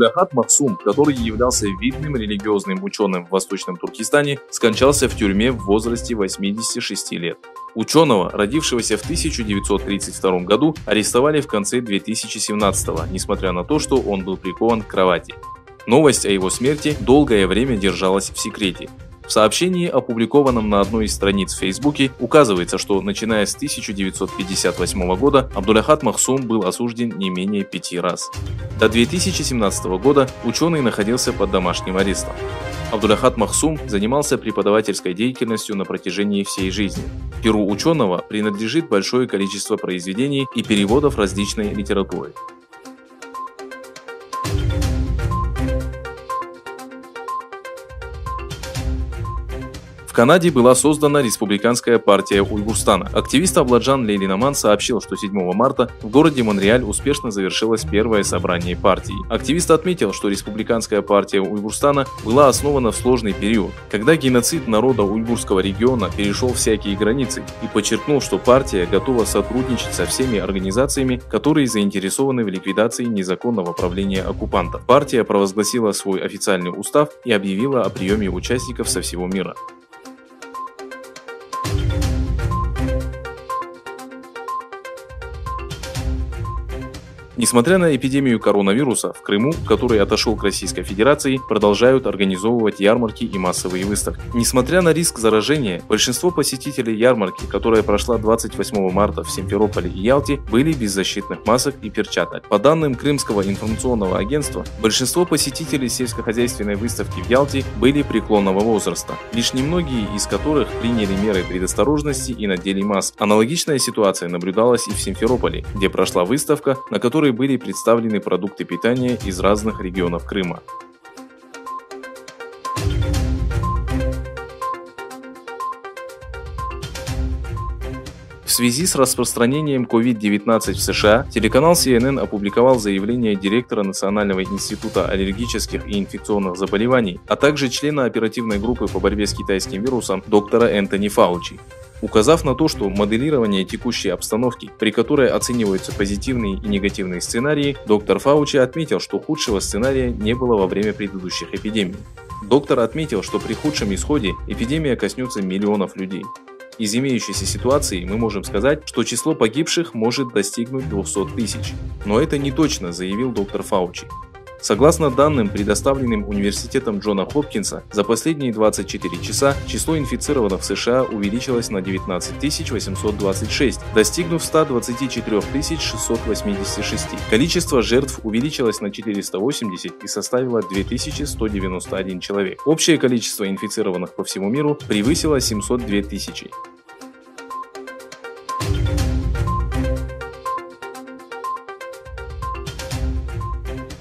Абдулахат Махсум, который являлся видным религиозным ученым в Восточном Туркестане, скончался в тюрьме в возрасте 86 лет. Ученого, родившегося в 1932 году, арестовали в конце 2017, несмотря на то, что он был прикован к кровати. Новость о его смерти долгое время держалась в секрете. В сообщении, опубликованном на одной из страниц в Фейсбуке, указывается, что начиная с 1958 года Абдулахат Махсум был осужден не менее 5 раз. До 2017 года ученый находился под домашним арестом. Абдулахат Махсум занимался преподавательской деятельностью на протяжении всей жизни. Перу ученого принадлежит большое количество произведений и переводов различной литературы. В Канаде была создана Республиканская партия Уйгурстана. Активист Абладжан Лейлинаман сообщил, что 7 марта в городе Монреаль успешно завершилось первое собрание партии. Активист отметил, что Республиканская партия Уйгурстана была основана в сложный период, когда геноцид народа уйгурского региона перешел всякие границы, и подчеркнул, что партия готова сотрудничать со всеми организациями, которые заинтересованы в ликвидации незаконного правления оккупантов. Партия провозгласила свой официальный устав и объявила о приеме участников со всего мира. Несмотря на эпидемию коронавируса, в Крыму, который отошел к Российской Федерации, продолжают организовывать ярмарки и массовые выставки. Несмотря на риск заражения, большинство посетителей ярмарки, которая прошла 28 марта в Симферополе и Ялте, были без защитных масок и перчаток. По данным Крымского информационного агентства, большинство посетителей сельскохозяйственной выставки в Ялте были преклонного возраста, лишь немногие из которых приняли меры предосторожности и надели маски. Аналогичная ситуация наблюдалась и в Симферополе, где прошла выставка, на которой были представлены продукты питания из разных регионов Крыма. В связи с распространением COVID-19 в США, телеканал CNN опубликовал заявление директора Национального института аллергических и инфекционных заболеваний, а также члена оперативной группы по борьбе с китайским вирусом доктора Энтони Фаучи. Указав на то, что моделирование текущей обстановки, при которой оцениваются позитивные и негативные сценарии, доктор Фаучи отметил, что худшего сценария не было во время предыдущих эпидемий. Доктор отметил, что при худшем исходе эпидемия коснется миллионов людей. Из имеющейся ситуации мы можем сказать, что число погибших может достигнуть 200 тысяч. Но это не точно, заявил доктор Фаучи. Согласно данным, предоставленным Университетом Джона Хопкинса, за последние 24 часа число инфицированных в США увеличилось на 19 826, достигнув 124 686. Количество жертв увеличилось на 480 и составило 2191 человек. Общее количество инфицированных по всему миру превысило 702 тысячи.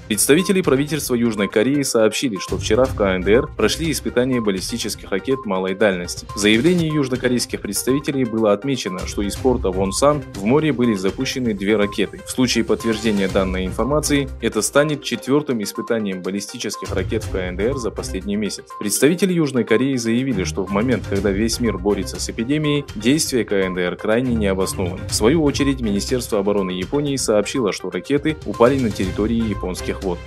Представители правительства Южной Кореи сообщили, что вчера в КНДР прошли испытания баллистических ракет малой дальности. В заявлении южнокорейских представителей было отмечено, что из порта Вонсан в море были запущены 2 ракеты. В случае подтверждения данной информации, это станет 4-м испытанием баллистических ракет в КНДР за последний месяц. Представители Южной Кореи заявили, что в момент, когда весь мир борется с эпидемией, действия КНДР крайне необоснованы. В свою очередь, Министерство обороны Японии сообщило, что ракеты упали на территории японских вод.